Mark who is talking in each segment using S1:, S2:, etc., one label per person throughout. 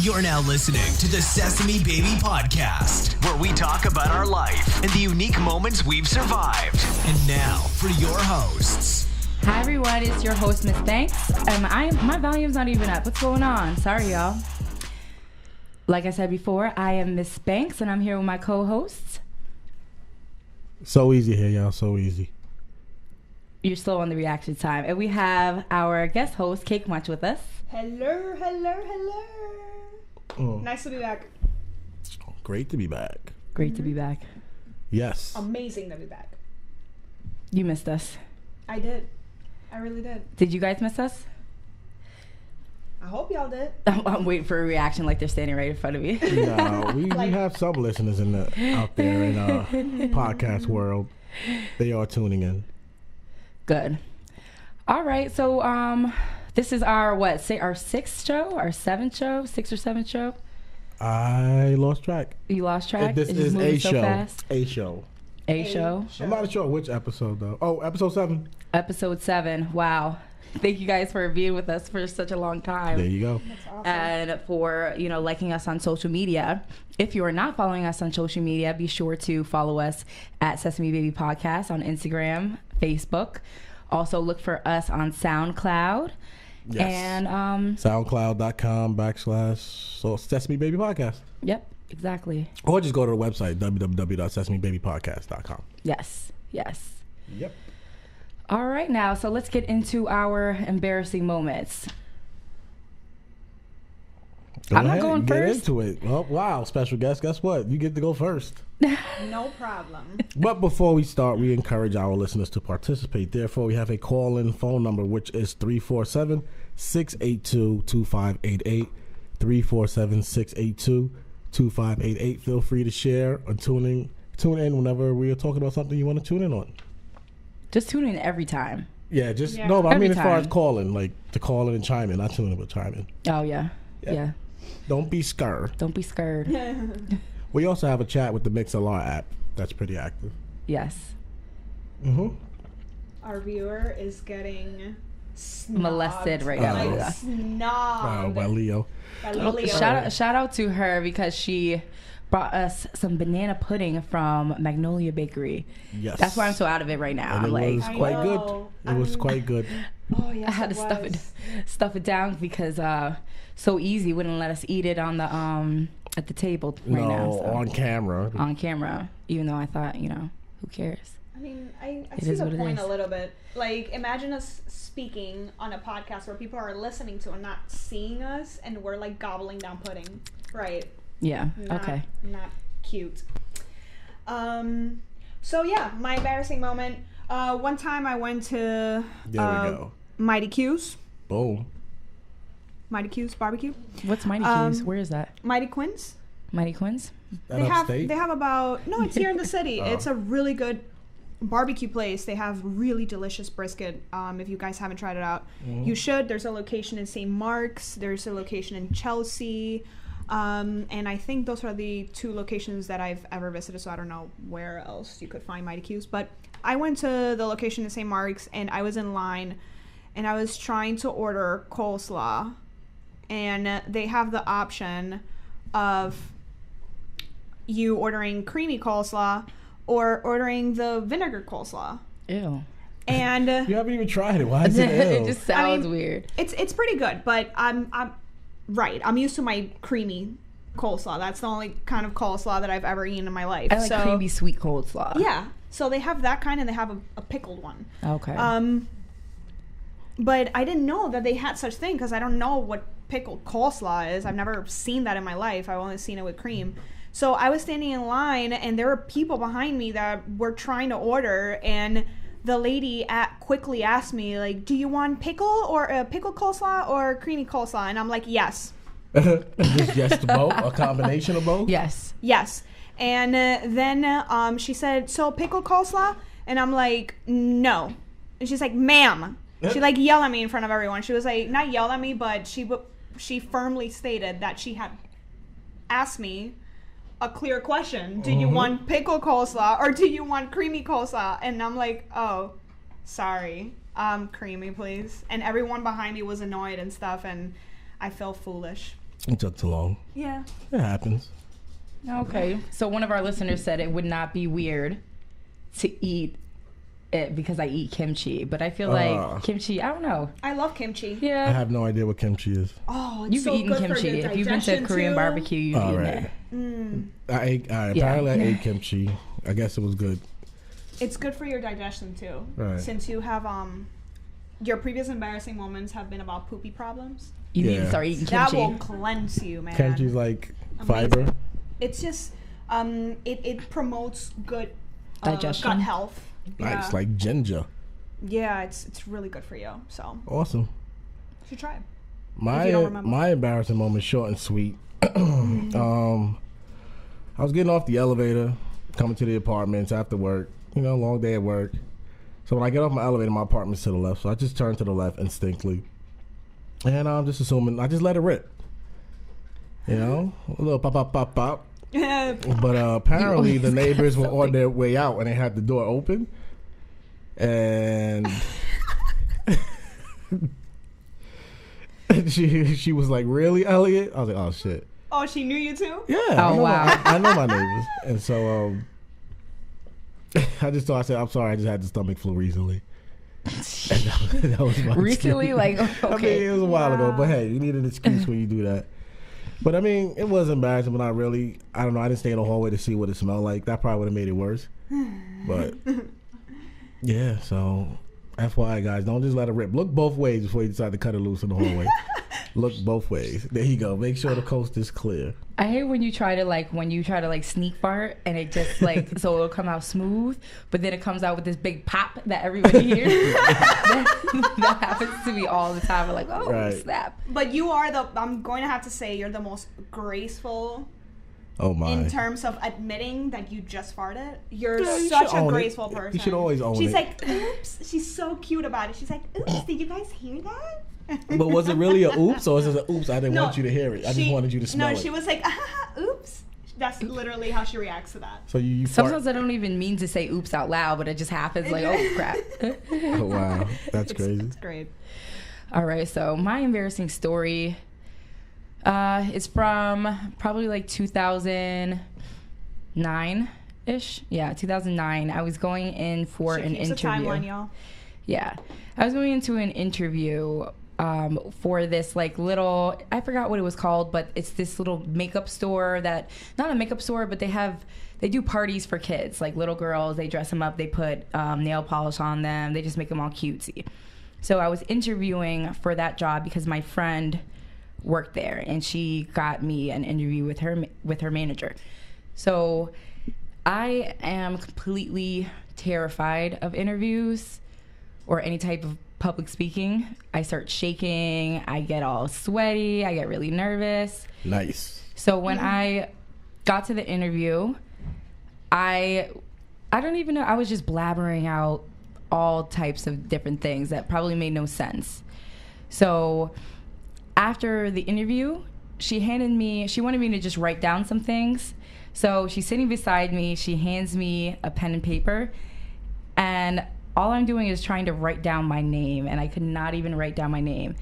S1: You're now listening to the Sesame Baby Podcast, where we talk about our life and the unique moments we've survived. And now for your hosts.
S2: Hi everyone, it's your host Miss Banks. My volume's not even up. What's going on? Sorry y'all. Like I said before, I am Miss Banks and I'm here with my co-hosts.
S3: So easy here, y'all. So easy.
S2: You're slow on the reaction time. And we have our guest host, Cake Munch, with us.
S4: Hello. Nice to be back.
S3: Great to be back.
S2: Great to be back.
S3: Yes.
S4: Amazing to be back.
S2: You missed us.
S4: I did. I really did.
S2: Did you guys miss us?
S4: I hope y'all did.
S2: I'm waiting for a reaction like they're standing right in front of me.
S3: No, we have some listeners out there in podcast world. They are tuning in.
S2: Good. All right. So this is our sixth show, our seventh show, sixth or seventh show?
S3: I lost track.
S2: You lost track?
S3: This
S2: It's
S3: is
S2: just moving
S3: a
S2: so
S3: show.
S2: fast.
S3: A show.
S2: A show.
S3: I'm not sure which episode though. Oh, episode 7.
S2: Episode 7. Wow. Thank you guys for being with us for such a long time.
S3: There you go.
S4: That's awesome.
S2: And for, liking us on social media. If you are not following us on social media, be sure to follow us at Sesame Baby Podcast on Instagram, Facebook. Also look for us on SoundCloud.
S3: Yes.
S2: And
S3: SoundCloud.com/Sesame Baby Podcast.
S2: Yep, exactly.
S3: Or just go to the website www.SesameBabyPodcast.com.
S2: Yes.
S3: Yep.
S2: All right, now, so let's get into our embarrassing moments. I'm not going
S3: Get
S2: first.
S3: into it. Oh, wow, special guest. Guess what? You get to go first.
S4: No problem.
S3: But before we start, we encourage our listeners to participate. Therefore, we have a call-in phone number, which is 347-682-2588. 347-682-2588. Feel free to share and tune in whenever we are talking about something you want to tune in on.
S2: Just tune in every time.
S3: Yeah, just
S4: Yeah.
S3: no. But I mean,
S2: Every
S3: as far as
S2: time.
S3: calling, like to call in and chime in, not tune in but chime in.
S2: Oh, yeah. Yeah.
S3: Don't be scared.
S2: Don't be scared.
S3: We also have a chat with the MixLr App. That's pretty active.
S2: Yes.
S4: Our viewer is getting snobbed.
S2: Molested right now.
S4: Like
S2: Yeah.
S4: snobbed.
S3: By Leo.
S4: By Leo.
S2: Shout out to her because she brought us some banana pudding from Magnolia Bakery.
S3: Yes.
S2: That's why I'm so out of it right now.
S3: And
S2: I'm
S3: it
S2: like,
S3: was
S4: I
S3: quite good.
S4: know.
S3: It was quite good.
S4: Oh, yes,
S2: I had to stuff it down because So Easy wouldn't let us eat it on the at the table right now. So.
S3: On camera.
S2: On camera, even though I thought, who cares?
S4: I mean, I
S2: It
S4: see
S2: is
S4: the
S2: what it
S4: point
S2: is.
S4: a little bit. Like, imagine us speaking on a podcast where people are listening to and not seeing us, and we're like gobbling down pudding. Right.
S2: Yeah.
S4: Not,
S2: Okay.
S4: Not cute. So yeah, my embarrassing moment. One time I went to
S3: There we go.
S4: Mighty Q's.
S3: Boom.
S4: Mighty Q's barbecue.
S2: What's Mighty Q's? Where is that?
S4: Mighty Quinn's.
S2: Mighty Quinn's?
S3: That
S4: They
S3: upstate?
S4: have about no, it's here in the city.
S3: Oh.
S4: It's a really good barbecue place. They have really delicious brisket. If you guys haven't tried it out, you should. There's a location in St. Mark's. There's a location in Chelsea. And I think those are the 2 locations that I've ever visited, so I don't know where else you could find Mighty Q's. But I went to the location in St. Mark's, and I was in line, and I was trying to order coleslaw, and they have the option of you ordering creamy coleslaw or ordering the vinegar coleslaw.
S2: Ew.
S4: And
S3: You haven't even tried it. Why is it
S2: It
S3: ill?
S2: just sounds
S4: I mean,
S2: weird.
S4: it's pretty good, but I'm right. I'm used to my creamy coleslaw. That's the only kind of coleslaw that I've ever eaten in my life.
S2: I like
S4: so,
S2: creamy sweet coleslaw.
S4: Yeah. So they have that kind, and they have a pickled one.
S2: Okay.
S4: But I didn't know that they had such thing because I don't know what pickled coleslaw is. I've never seen that in my life. I've only seen it with cream. So I was standing in line, and there were people behind me that were trying to order, and the lady quickly asked me, like, do you want pickle or pickled coleslaw or creamy coleslaw? And I'm like, yes.
S3: Just yes to both? A combination of both?
S2: yes.
S4: Yes. And then she said, so pickled coleslaw? And I'm like, no. And she's like, ma'am. She like yelled at me in front of everyone. She was like, not yelled at me, but she firmly stated that she had asked me a clear question. Do you want pickle coleslaw or do you want creamy coleslaw? And I'm like, oh, sorry. Creamy, please. And everyone behind me was annoyed and stuff, and I felt foolish.
S3: It took too long.
S4: Yeah.
S3: It happens.
S2: Okay. So one of our listeners said it would not be weird to eat it because I eat kimchi, but I feel like kimchi, I don't know.
S4: I love kimchi.
S3: I
S2: Yeah.
S3: have no idea what kimchi is.
S4: Oh, it's
S2: You've
S4: so
S2: eaten
S4: good for
S2: kimchi.
S4: your
S2: If you've been to
S4: digestion,
S2: Korean
S4: too.
S2: barbecue, you've
S3: All
S2: eaten
S3: right.
S2: it.
S3: Apparently I ate kimchi. I guess it was good.
S4: It's good for your digestion too.
S3: Right.
S4: Since you have your previous embarrassing moments have been about poopy problems.
S2: You need to
S3: Yeah.
S2: start eating
S4: That
S2: kimchi.
S4: will cleanse you, man.
S3: Kimchi's like
S4: Amazing.
S3: fiber.
S4: It's just it promotes good
S2: Digestion.
S4: gut health. Yeah.
S3: It's like ginger.
S4: Yeah, it's really good for you. So
S3: Awesome.
S4: you should try it.
S3: My
S4: you don't remember.
S3: my embarrassing moment, short and sweet. I was getting off the elevator, coming to the apartments after work. Long day at work. So when I get off my elevator, my apartment's to the left. So I just turn to the left instinctively, and I'm just assuming I just let it rip. A little pop, pop, pop, pop. But apparently the neighbors were on their way out and they had the door open. And she was like, "Really, Elliot?" I was like, "Oh shit."
S4: Oh, she knew you too?
S3: Yeah.
S2: Oh, wow.
S3: I know my neighbors, and so I just thought, I said, "I'm sorry, I just had the stomach flu recently." And that was my
S2: Recently,
S3: excuse.
S2: like,
S3: I mean,
S2: okay.
S3: it was a while ago, but hey, you need an excuse when you do that. But I mean, it was embarrassing, but not really. I don't know. I didn't stay in the hallway to see what it smelled like. That probably would have made it worse. But yeah, so FYI, guys, don't just let it rip. Look both ways before you decide to cut it loose in the hallway. Look both ways. There you go. Make sure the coast is clear.
S2: I hate when you try to sneak fart and it just like so it'll come out smooth, but then it comes out with this big pop that everybody hears. that happens to me all the time. I'm like, oh
S3: Right.
S2: snap.
S4: But you are I'm going to have to say you're the most graceful
S3: Oh my.
S4: in terms of admitting that you just farted. You're
S3: Yeah, you
S4: such
S3: should
S4: a
S3: own it.
S4: graceful person.
S3: You should always own
S4: She's
S3: it.
S4: like, oops. She's so cute about it. She's like, oops, did you guys hear that?
S3: But was it really a oops, or was it a oops? I didn't
S4: No,
S3: want you to hear it. I just wanted you to smell it.
S4: No, she was like, oops. That's literally how she reacts to that.
S3: So you fart.
S2: Sometimes I don't even mean to say oops out loud, but it just happens like, oh crap.
S3: Oh wow, that's crazy.
S4: It's great.
S2: All right, so my embarrassing story is from probably like 2009-ish. Yeah, 2009. I was going in for an
S4: Keeps
S2: interview.
S4: a timeline, y'all.
S2: Yeah. I was going into an interview for this like little, I forgot what it was called, but it's this little makeup store that, not a makeup store, but they do parties for kids, like little girls. They dress them up, they put nail polish on them, they just make them all cutesy. So I was interviewing for that job because my friend worked there and she got me an interview with her manager. So I am completely terrified of interviews or any type of public speaking. I start shaking, I get all sweaty, I get really nervous.
S3: Nice.
S2: So when I got to the interview, I don't even know, I was just blabbering out all types of different things that probably made no sense. So after the interview, she wanted me to just write down some things. So she's sitting beside me, she hands me a pen and paper, and all I'm doing is trying to write down my name, and I could not even write down my name.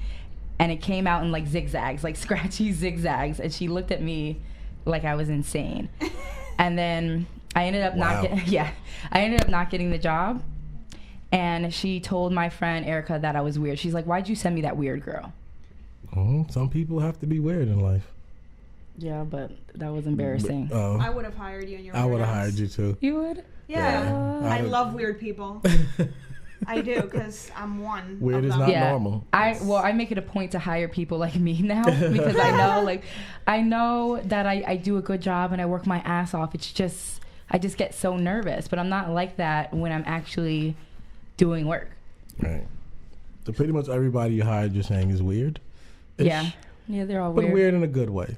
S2: And it came out in like zigzags, like scratchy zigzags, and she looked at me like I was insane. And then I ended up not getting the job. And she told my friend Erica that I was weird. She's like, "Why'd you send me that weird girl?"
S3: Some people have to be weird in life.
S2: Yeah, but that was embarrassing.
S4: I would have hired you in your
S3: I would have
S4: weird ass.
S3: hired you too.
S2: You would?
S4: Yeah. I
S3: would-
S4: love weird people. I do, because I'm one.
S3: Weird
S4: of
S3: is
S4: them.
S3: not normal.
S2: I make it a point to hire people like me now because I know that I do a good job and I work my ass off. It's just I just get so nervous, but I'm not like that when I'm actually doing work.
S3: Right. So pretty much everybody you hired, you're saying, is weird.
S2: Yeah, they're all
S3: But
S2: weird.
S3: weird in a good way.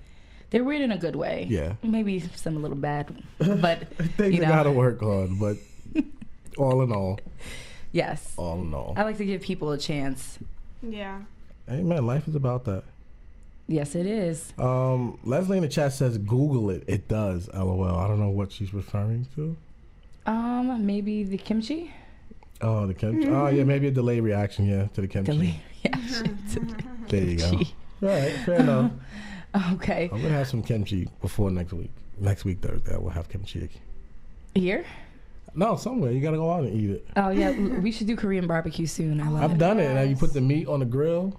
S2: They're weird in a good way.
S3: Yeah.
S2: Maybe some a little bad, but
S3: Things
S2: you
S3: you
S2: know.
S3: gotta work on, but all in all,
S2: Yes.
S3: all in all.
S2: I like to give people a chance.
S4: Yeah.
S3: Hey man, life is about that.
S2: Yes, it is.
S3: Leslie in the chat says Google it. It does. LOL. I don't know what she's referring to.
S2: Maybe the kimchi.
S3: Oh, the kimchi. Oh yeah, maybe a delay reaction. Yeah, to the kimchi.
S2: Delay reaction.
S3: There you go. All right, fair enough.
S2: Okay.
S3: I'm gonna have some kimchi before next week. Next week Thursday, I will have kimchi.
S2: Here?
S3: No, somewhere. You gotta go out and eat it.
S2: Oh yeah, we should do Korean barbecue soon. I love
S3: I've
S2: it.
S3: done it. Now you put the meat on the grill.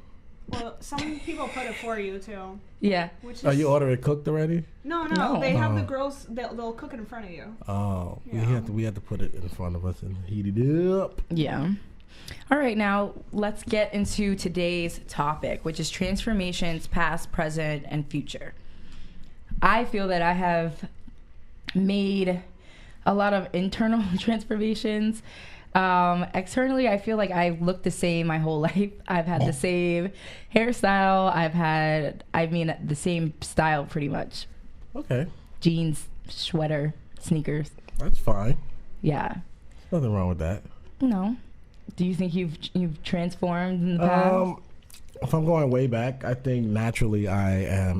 S4: Well, some people put it for you too.
S2: Yeah.
S4: Which is,
S3: Oh, you order it cooked already?
S4: No. They have the grills. They'll cook it in front of you.
S3: Oh,
S4: Yeah.
S3: we have to put it in front of us and heat it up.
S2: Yeah. All right, now let's get into today's topic, which is transformations, past, present, and future. I feel that I have made a lot of internal transformations. Externally, I feel like I look the same my whole life. I've had the same hairstyle. The same style pretty much.
S3: Okay.
S2: Jeans, sweater, sneakers.
S3: That's fine.
S2: Yeah.
S3: Nothing wrong with that.
S2: No. Do you think you've transformed in the past?
S3: If I'm going way back, I think naturally I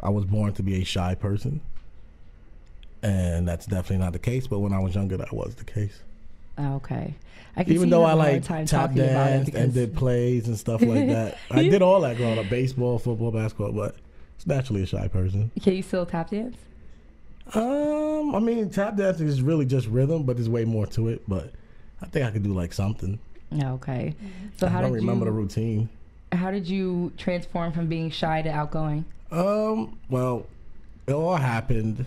S3: was born to be a shy person. And that's definitely not the case, but when I was younger, that was the case.
S2: Oh, okay. I can
S3: Even
S2: see
S3: though
S2: you
S3: I
S2: have a hard
S3: like
S2: time
S3: tap
S2: talking about it
S3: danced and did plays and stuff like that. I did all that growing up, baseball, football, basketball, but it's naturally a shy person.
S2: Can you still tap dance?
S3: I mean, tap dancing is really just rhythm, but there's way more to it. But I think I could do like something.
S2: Oh, okay. So
S3: I don't remember the routine.
S2: How did you transform from being shy to outgoing?
S3: Well, it all happened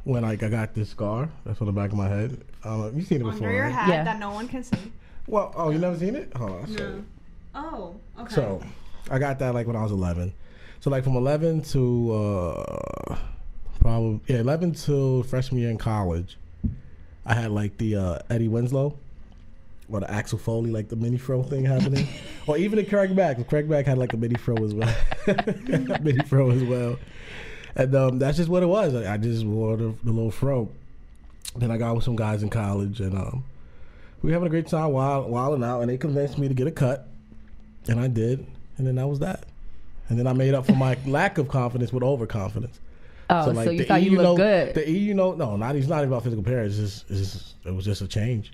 S3: when I got this scar. That's on the back of my head. You've seen it before,
S4: Under your
S3: right?
S4: hat
S2: Yeah.
S4: that no one can see.
S3: Well, you never seen it? Hold on.
S4: No. Oh, okay.
S3: So, I got that like when I was 11. So like from 11 to 11 to freshman year in college, I had like the Eddie Winslow or the Axel Foley, like the mini fro thing happening, or even the Craig Mack. Craig Mack had like the mini fro as well. Mini fro as well. And that's just what it was. I just wore the little fro. Then I got with some guys in college, and we were having a great time wilding out, and they convinced me to get a cut, and I did, and then that was that. And then I made up for my lack of confidence with overconfidence.
S2: Oh, so you thought you looked good.
S3: He's not even about physical appearance. It was just a change.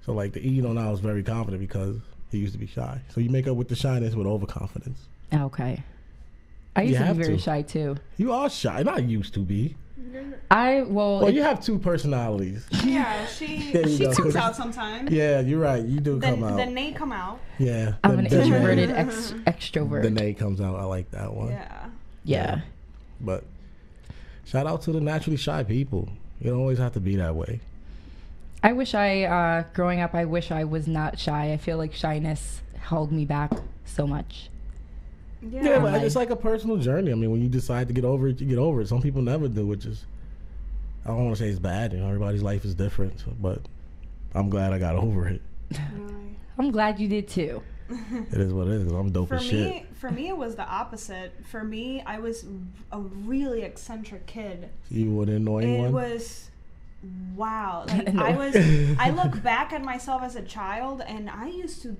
S3: So like the now is very confident because he used to be shy. So you make up with the shyness with overconfidence.
S2: Okay. I used to be very shy too.
S3: You are shy. Not used to be.
S2: Well,
S3: you have two personalities.
S4: Yeah, she comes out sometimes.
S3: Yeah, you're right. You do come out.
S4: The Nate come out.
S3: Yeah.
S2: I'm an introverted extrovert.
S3: The Nate comes out. I like that one.
S2: Yeah.
S3: But shout out to the naturally shy people. You don't always have to be that way.
S2: I wish growing up, I wish I was not shy. I feel like shyness held me back so much.
S3: Yeah, but it's like a personal journey. I mean, when you decide to get over it, you get over it. Some people never do, which is, I don't want to say it's bad. Everybody's life is different, but I'm glad I got over it.
S2: I'm glad you did too.
S3: It is what it is, because I'm dope as shit.
S4: For me, it was the opposite. For me, I was a really eccentric kid.
S3: You were the annoying one?
S4: It was, wow. Like, I look back at myself as a child, and I used to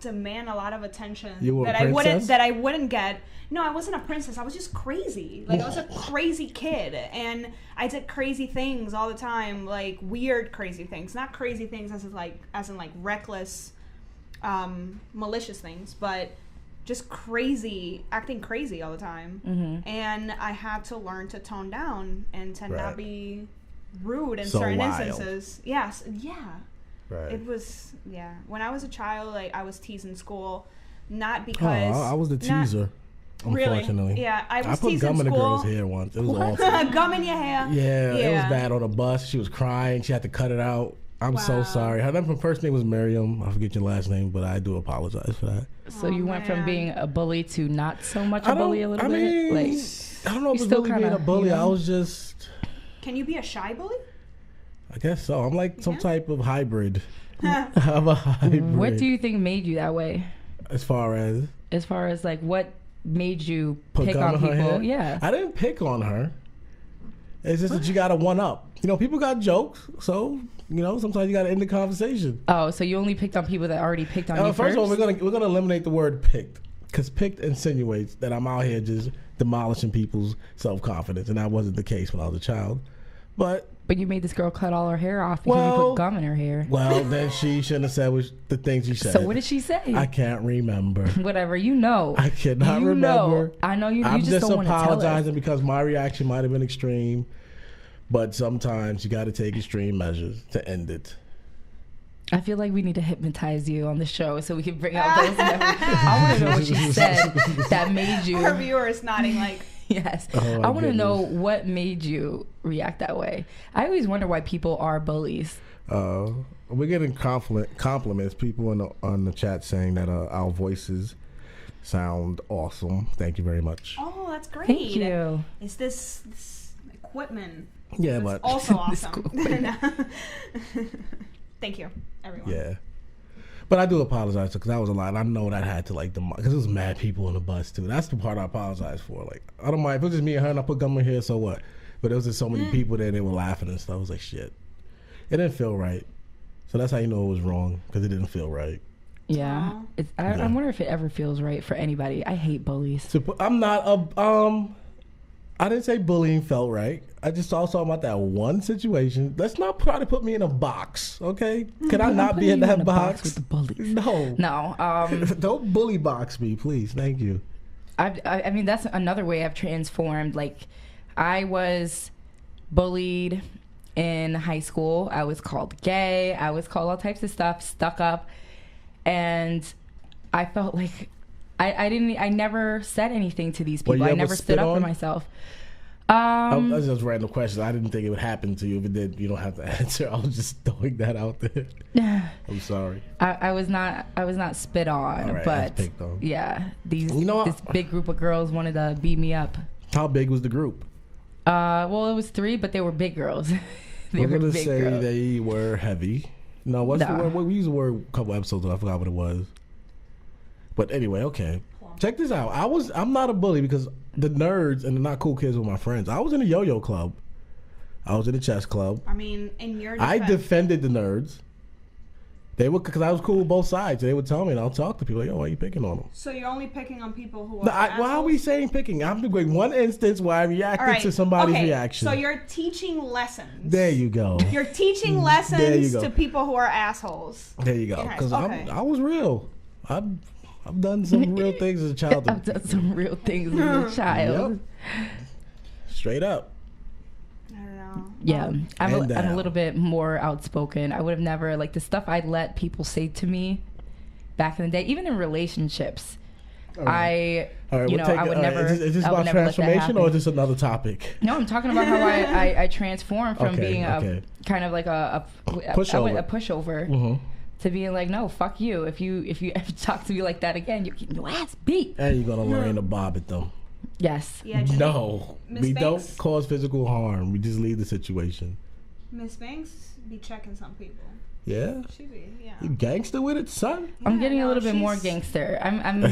S4: demand a lot of attention that I wouldn't get. No, I wasn't a princess. I was just crazy. Like I was a crazy kid, and I did crazy things all the time, like weird crazy things. Not crazy things as in reckless, malicious things, but just acting crazy all the time. Mm-hmm. And I had to learn to tone down and to not be rude in certain instances. Yes, yeah.
S3: Right.
S4: It was, when I was a child, I was teased in school, not because...
S3: I was the teaser, unfortunately.
S4: Really? Yeah, I was
S3: teased in school. I put gum in a girl's hair once. It was awful.
S4: Gum in your hair?
S3: Yeah, it was bad. On the bus, she was crying. She had to cut it out. I'm so sorry. Her first name was Miriam. I forget your last name, but I do apologize for that.
S2: So you went from being a bully to not so much a bully a little bit?
S3: I don't know if it's really being a bully. I was just...
S4: Can you be a shy bully?
S3: I guess so. I'm like some type of hybrid. I'm a hybrid.
S2: What do you think made you that way?
S3: As far as
S2: what made you pick on people? Yeah.
S3: I didn't pick on her. It's just that you got to one up. People got jokes, so sometimes you got to end the conversation.
S2: Oh, so you only picked on people that already picked on you first?
S3: First of all, we're gonna eliminate the word picked, because picked insinuates that I'm out here just demolishing people's self-confidence, and that wasn't the case when I was a child. But
S2: you made this girl cut all her hair off because you put gum in her hair.
S3: Well, then she shouldn't have said the things she said.
S2: So what did she say?
S3: I can't remember.
S2: Whatever, you know.
S3: I cannot remember.
S2: Know. I know you.
S3: I'm
S2: just don't want to tell us.
S3: apologizing because my reaction might have been extreme, but sometimes you got to take extreme measures to end it.
S2: I feel like we need to hypnotize you on the show so we can bring out those memories. I want to know what she said that made you.
S4: Her viewers nodding like.
S2: Yes.
S3: Oh,
S2: I want to know what made you react that way. I always wonder why people are bullies.
S3: We're getting compliments. People on the chat saying that our voices sound awesome. Thank you very much.
S4: Oh, that's great.
S2: Thank you.
S4: Is this equipment?
S3: Yeah,
S4: That's
S3: but
S4: also awesome. Thank you, everyone.
S3: yeah. But I do apologize because that was a lot. I know that I had to because there was mad people on the bus too. That's the part I apologize for. Like, I don't mind if it was just me and her and I put gum in here, so what? But there was just so many people there, they were laughing and stuff. I was like, shit, it didn't feel right. So that's how you know it was wrong, because it didn't feel right.
S2: Yeah. I wonder if it ever feels right for anybody. I hate bullies.
S3: So I'm not I didn't say bullying felt right. I just talking about that one situation. Let's not try to put me in a box, okay? Can I not be in that box
S2: with the bullies?
S3: No.
S2: No.
S3: Don't bully box me, please. Thank you.
S2: I mean, that's another way I've transformed. Like, I was bullied in high school. I was called gay. I was called all types of stuff, stuck up. And I felt like I never said anything to these people. I never stood up for myself.
S3: That's just random questions. I didn't think it would happen to you. If it did, you don't have to answer. I was just throwing that out there. I'm sorry.
S2: I was not spit on,
S3: right,
S2: but
S3: picked on.
S2: Yeah, this big group of girls wanted to beat me up.
S3: How big was the group?
S2: Well, it was 3, but they were big girls.
S3: We're gonna say girls. They were heavy. No, what's the word? We used the word a couple episodes ago. I forgot what it was. But anyway, okay. Check this out. I'm not a bully because the nerds and the not cool kids were my friends. I was in a yo-yo club. I was in a chess club.
S4: I mean, in your defense.
S3: I defended the nerds. They were, because I was cool with both sides. They would tell me, and I'll talk to people like, "Yo, why are you picking on them?"
S4: So you're only picking on people who are.
S3: No, why are we saying picking? I'm doing one instance where I reacted to somebody's reaction.
S4: So you're teaching lessons.
S3: There you go.
S4: You're teaching lessons to people who are assholes.
S3: There you go. Because I was real. I've done some real things as a child.
S2: I've done some real things as a child.
S3: Yep. Straight up.
S4: I don't know.
S2: Yeah, I'm a little bit more outspoken. I would have never, like, the stuff I let people say to me back in the day, even in relationships.
S3: Right.
S2: I would never.
S3: Is this about transformation or is this another topic?
S2: No, I'm talking about how I transformed from being a kind of like a pushover. Mm-hmm. To being like, no, fuck you. If you ever talk to me like that again, you're getting your ass beat.
S3: And you're gonna learn to bob at them.
S2: Yes.
S4: Yeah,
S3: no, we don't cause physical harm. We just leave the situation.
S4: Miss Banks be checking some people.
S3: Yeah.
S4: She be, yeah.
S3: You gangster with it, son?
S2: Yeah, I'm getting a little bit more gangster. I'm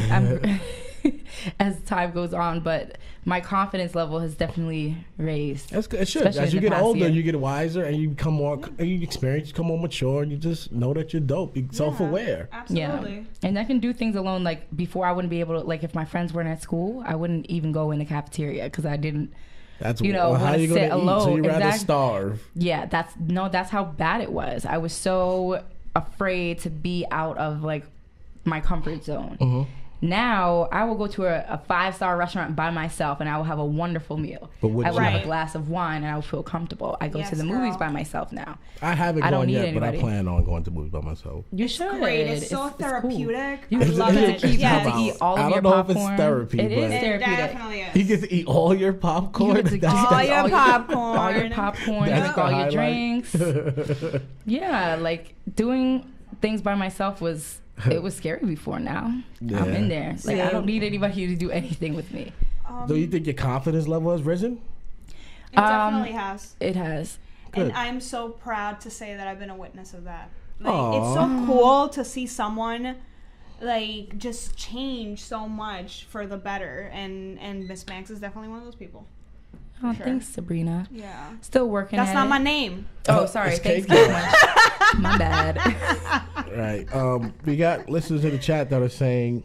S2: as time goes on, but my confidence level has definitely raised.
S3: That's good. It should. As you get older, you get wiser, and you become more. You experience, you become more mature, and you just know that you're dope. You're self-aware.
S4: Absolutely.
S2: Yeah. And I can do things alone. Like, before, I wouldn't be able to. Like, if my friends weren't at school, I wouldn't even go in the cafeteria because I didn't.
S3: That's how you gonna eat?
S2: Alone.
S3: So you rather starve?
S2: Yeah, that's how bad it was. I was so afraid to be out of, like, my comfort zone. Mm-hmm. Now I will go to a 5-star restaurant by myself and I will have a wonderful meal. I will have a glass of wine and I will feel comfortable. I go to the movies by myself now.
S3: I haven't gone yet, but I plan on going to movies by myself.
S2: You should.
S4: Great. It's so therapeutic.
S2: Cool. You love it. You get to eat all of your popcorn.
S3: I don't know if it's therapy.
S2: It is therapeutic.
S4: It definitely is.
S3: You get to eat all your popcorn.
S2: You get to eat all your popcorn.
S4: All
S2: your popcorn. Drink all your drinks. Yeah, like, doing things by myself was. It was scary before. Now I'm in there. Like, I don't need anybody to do anything with me.
S3: Do you think your confidence level has risen?
S4: It definitely has.
S2: It has.
S3: Good.
S4: And I'm so proud to say that I've been a witness of that. Like, it's so cool to see someone, like, just change so much for the better. And Miss Banks is definitely one of those people.
S2: Oh, sure. Thanks, Sabrina.
S4: Yeah.
S2: Still working
S4: That's not my name.
S2: Oh, sorry. Thanks so much. My bad.
S3: Right. We got listeners in the chat that are saying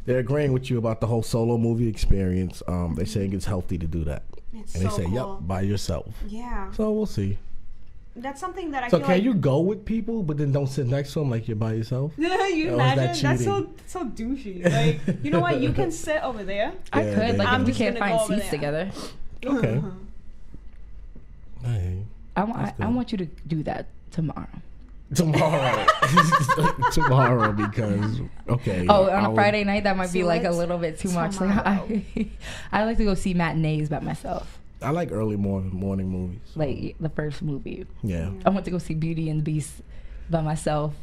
S3: they're agreeing with you about the whole solo movie experience. They're saying it's healthy to do that.
S4: It's
S3: and
S4: so
S3: they say,
S4: cool.
S3: "Yep, by yourself."
S4: Yeah.
S3: So we'll see.
S4: That's something that I
S3: So
S4: feel
S3: can
S4: like...
S3: you go with people, but then don't sit next to them like you're by yourself?
S4: you
S3: Or is
S4: imagine?
S3: that
S4: That's
S3: cheating?
S4: so douchey. Like, you know what? You can sit over there.
S2: I
S3: Yeah,
S2: could, like,
S3: I'm
S2: if we
S4: just
S2: can't
S4: gonna
S2: find
S4: go over
S2: seats
S4: there.
S2: together.
S3: Okay.
S4: Uh-huh.
S3: Hey,
S2: I want you to do that tomorrow.
S3: tomorrow, tomorrow, because okay.
S2: Oh,
S3: I
S2: on a
S3: would-
S2: Friday night, that might be
S4: So
S2: like a
S4: let's
S2: little bit too much. Like,
S4: tomorrow.
S2: I like to go see matinees by myself.
S3: I like early morning movies.
S2: Like the first movie.
S3: Yeah.
S2: I went to go see Beauty and the Beast by myself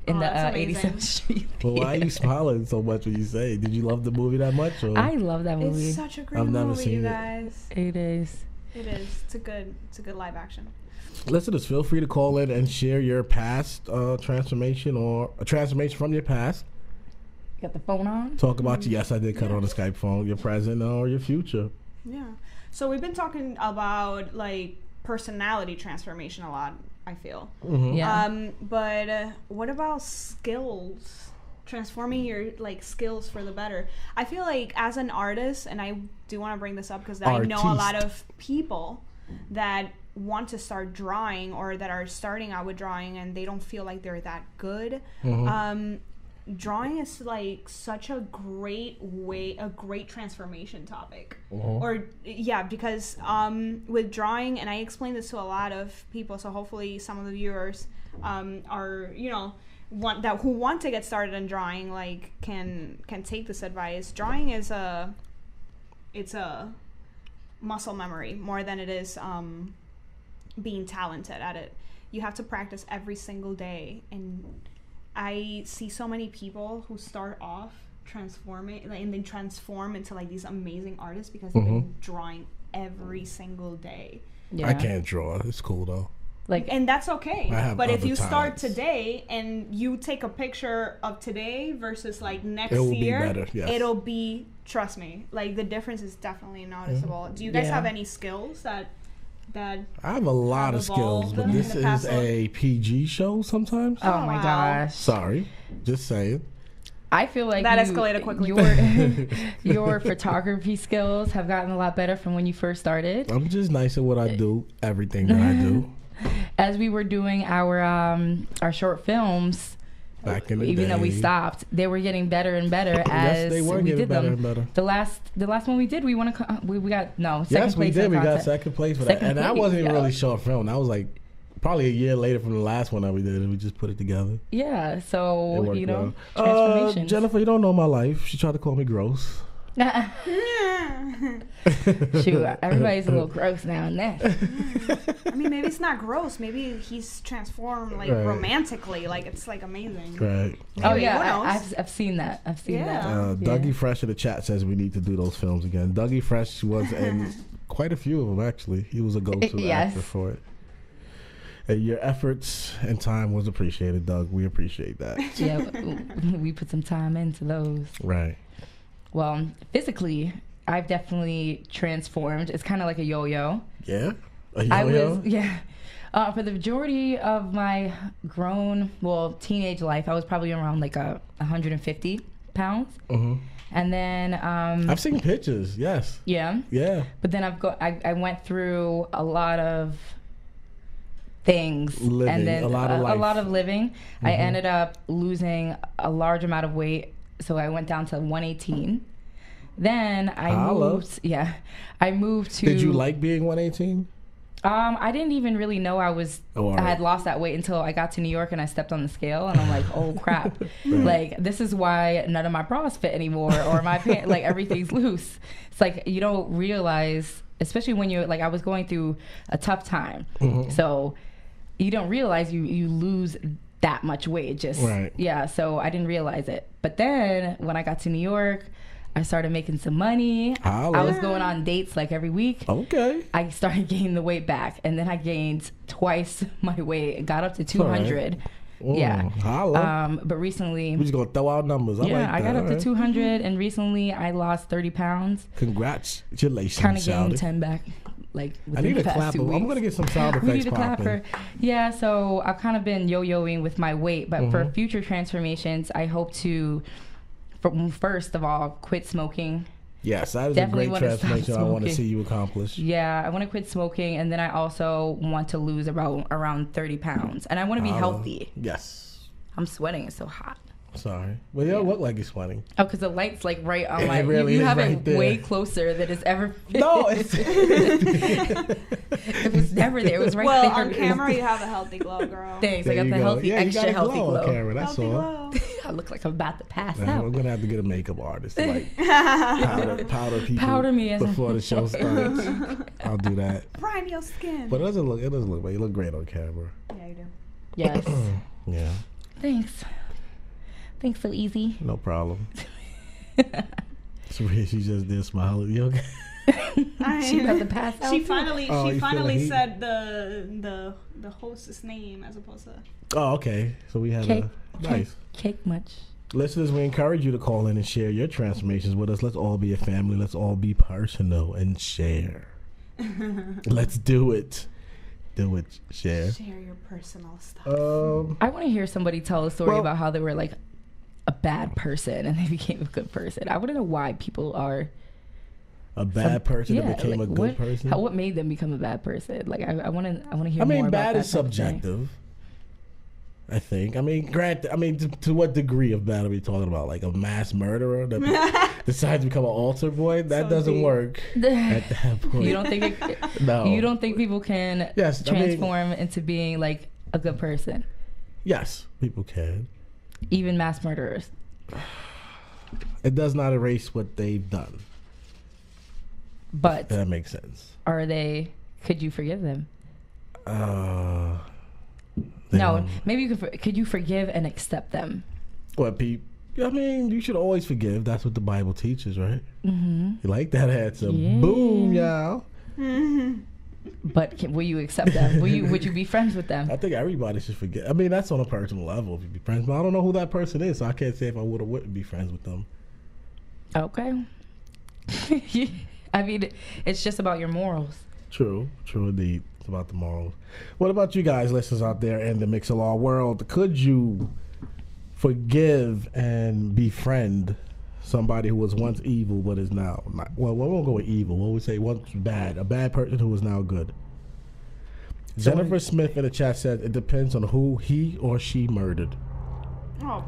S2: in
S4: Oh,
S2: the
S4: that's amazing.
S2: 87th Street.
S3: Well, why are you
S2: Theater.
S3: smiling so much when you say? Did you love the movie that much? Or?
S2: I love that movie.
S4: It's such a great
S3: I've never
S4: movie, you
S3: seen it.
S4: guys.
S2: It is.
S4: It is. It's a good live action.
S3: Listeners, feel free to call in and share your past transformation or a transformation from your past.
S2: Got the phone on?
S3: Talk about yes, I did cut on the Skype phone. Your present or your future.
S4: Yeah. So we've been talking about like personality transformation a lot, I feel.
S3: Mm-hmm.
S2: Yeah.
S4: But what about skills? Transforming your like skills for the better. I feel like as an artist, and I do want to bring this up because I know a lot of people that want to start drawing or that are starting out with drawing and they don't feel like they're that good.
S3: Mm-hmm.
S4: Drawing is like such a great transformation topic.
S3: Mhm.
S4: Or yeah, because with drawing, and I explain this to a lot of people, so hopefully some of the viewers are, you know, who want to get started in drawing, like can take this advice. Drawing is it's a muscle memory more than it is being talented at it. You have to practice every single day, and I see so many people who start off transforming, like, and then transform into like these amazing artists because they've been drawing every single day.
S2: Yeah.
S3: I can't draw. It's cool though.
S2: Like,
S4: And that's okay.
S3: I have
S4: But if
S3: other
S4: you start
S3: talents.
S4: today and you take a picture of today versus like next
S3: It will be
S4: year,
S3: better, yes.
S4: it'll be, trust me, like the difference is definitely noticeable. Do you guys
S2: Yeah.
S4: have any skills that
S3: I have a lot
S4: Have
S3: of skills,
S4: evolved
S3: but
S4: in
S3: this
S4: the
S3: is
S4: past
S3: a PG show sometimes.
S2: oh my
S4: wow.
S2: gosh.
S3: Sorry, just saying.
S2: I feel like
S4: That escalated quickly.
S2: Your photography skills have gotten a lot better from when you first started.
S3: I'm just nice at what I do, everything that I do.
S2: As we were doing our short films,
S3: Back in the
S2: even
S3: day.
S2: though we stopped, they were getting better and better as
S3: Yes, they were
S2: we
S3: getting
S2: did
S3: better
S2: them.
S3: and better.
S2: The last one we did, we got second
S3: Yes, we
S2: place in
S3: did. We got
S2: contest.
S3: second place for that.
S2: Second
S3: And that
S2: place,
S3: wasn't even
S2: yeah.
S3: really short film. That was like probably a year later from the last one that we did. And we just put it together.
S2: Yeah,
S3: It
S2: so
S3: worked
S2: you know,
S3: well.
S2: transformations.
S3: Jennifer, you don't know my life. She tried to call me gross.
S2: Shoot, everybody's a little gross now and then.
S4: I mean, maybe it's not gross. Maybe he's transformed like
S3: Right.
S4: romantically. Like it's like amazing.
S3: Right.
S2: Oh
S4: Maybe,
S2: yeah,
S4: who knows?
S2: I've seen that. I've seen
S4: Yeah.
S2: that. Yeah.
S3: Dougie Fresh in the chat says we need to do those films again. Dougie Fresh was in quite a few of them, actually. He was a go-to
S2: Yes.
S3: actor for it. And your efforts and time was appreciated, Doug. We appreciate that.
S2: Yeah, we put some time into those.
S3: Right.
S2: Well, physically, I've definitely transformed. It's kind of like a yo-yo.
S3: Yeah? A
S2: I
S3: yo-yo?
S2: was, yeah. For the majority of my teenage life, I was probably around like 150 pounds.
S3: Mhm.
S2: And then,
S3: I've seen pictures, yes.
S2: yeah.
S3: Yeah.
S2: But then I went through a lot of things,
S3: Living,
S2: and then
S3: a lot of life.
S2: a lot of living. I ended up losing a large amount of weight, so I went down to 118. Then I
S3: Hello.
S2: moved. Yeah, I moved to.
S3: Did you like being 118?
S2: I didn't even really know I
S3: all
S2: had
S3: right.
S2: lost that weight until I got to New York and I stepped on the scale and I'm like, oh crap! Like this is why none of my bras fit anymore, or my pants, like everything's loose. It's like you don't realize, especially when you're like, I was going through a tough time, so you don't realize you lose that much weight. Just
S3: Right.
S2: yeah. So I didn't realize it, but then when I got to New York, I started making some money.
S3: Holla.
S2: I was going on dates like every week.
S3: Okay.
S2: I started gaining the weight back, and then I gained twice my weight. Got up to 200. Yeah.
S3: Holla.
S2: But recently,
S3: We're just going to throw out numbers. I like
S2: yeah, I
S3: that.
S2: got up
S3: All
S2: to
S3: right.
S2: 200, and recently I lost 30 pounds.
S3: Congratulations,
S2: Kind of gained
S3: Shouty.
S2: 10 back. Like
S3: I
S2: within
S3: need
S2: the
S3: a
S2: past
S3: clapper.
S2: 2 weeks.
S3: I'm going to get some sound
S2: We
S3: effects
S2: need a
S3: popping.
S2: clapper. Yeah, so I've kind of been yo-yoing with my weight, but for future transformations, I hope to, first of all, quit smoking.
S3: Yes, that is
S2: Definitely
S3: a great
S2: wanna stop
S3: transformation I want to
S2: smoking.
S3: see you accomplish.
S2: Yeah, I want to quit smoking, and then I also want to lose around 30 pounds, and I want to be healthy.
S3: Yes.
S2: I'm sweating. It's so hot.
S3: Sorry. Well, you don't look like you're sweating.
S2: Oh, because the light's like right on
S3: It
S2: my.
S3: really
S2: You
S3: is
S2: have
S3: right
S2: it
S3: there.
S2: way closer than it's ever.
S3: No, it's
S2: It was never there. It was right
S4: Well,
S2: there.
S4: on camera, you have a healthy glow, girl.
S2: Thanks.
S3: There
S2: I got
S3: you
S2: the
S3: go.
S2: healthy,
S3: Yeah, you
S2: extra
S3: got a
S2: healthy
S3: glow on
S2: glow.
S3: camera, that's
S4: Healthy
S3: all.
S4: glow.
S2: I look like I'm about to pass
S3: Yeah,
S2: out.
S3: we're gonna have to get a makeup artist to like powder people
S2: Powder me as
S3: before the show starts. I'll do that.
S4: Prime your skin.
S3: But it doesn't look. But you look great on camera.
S4: Yeah, you do.
S2: Yes.
S3: Yeah,
S2: Thanks. Thanks, so easy.
S3: no problem. So she just did smile. You okay?
S2: She about to pass out.
S4: She
S2: too?
S4: finally,
S3: Oh, you
S4: she
S3: feel
S4: finally
S3: the heat?
S4: said the host's name as opposed to.
S3: Oh, okay. So we had
S2: Cake.
S3: a nice.
S2: Cake much.
S3: Listeners, we encourage you to call in and share your transformations with us. Let's all be a family. Let's all be personal and share. Let's do it. Do it. Share.
S4: Share your personal stuff.
S2: I want to hear somebody tell a story
S3: Well-
S2: about how they were like a bad person and they became a good person. I want to know why people are
S3: A bad person that became
S2: like,
S3: a good person.
S2: what made them become a bad person? Like I want to hear.
S3: I mean,
S2: more
S3: bad
S2: about
S3: is
S2: that type of thing.
S3: subjective. I think. I mean, granted. I mean, to what degree of bad are we talking about? Like a mass murderer that decides to become an altar boy? That
S4: So
S3: doesn't
S4: deep.
S3: work at that point.
S2: You don't think
S3: No.
S2: you don't think people can
S3: Yes, I mean-
S2: transform into being like a good person,
S3: Yes, people can.
S2: even mass murderers?
S3: It does not erase what they've done.
S2: But
S3: That makes sense.
S2: are they? Could you forgive them?
S3: They
S2: No,
S3: don't-
S2: maybe you could you forgive and accept them?
S3: What people? I mean, you should always forgive. That's what the Bible teaches, right? Mm-hmm. You like that answer?
S2: Yeah.
S3: Boom, y'all.
S2: But will you accept them? Would you be friends with them?
S3: I think everybody should forget. I mean, that's on a personal level. If you be friends, but I don't know who that person is, so I can't say if I would or wouldn't be friends with them.
S2: Okay. I mean, it's just about your morals.
S3: True indeed. It's about the morals. What about you guys, listeners out there in the MixLr world? Could you forgive and befriend somebody who was once evil but is now not? Well, we won't go with evil. What we say once bad, a bad person who is now good. Jennifer Smith in the chat said it depends on who he or she murdered.
S4: Oh,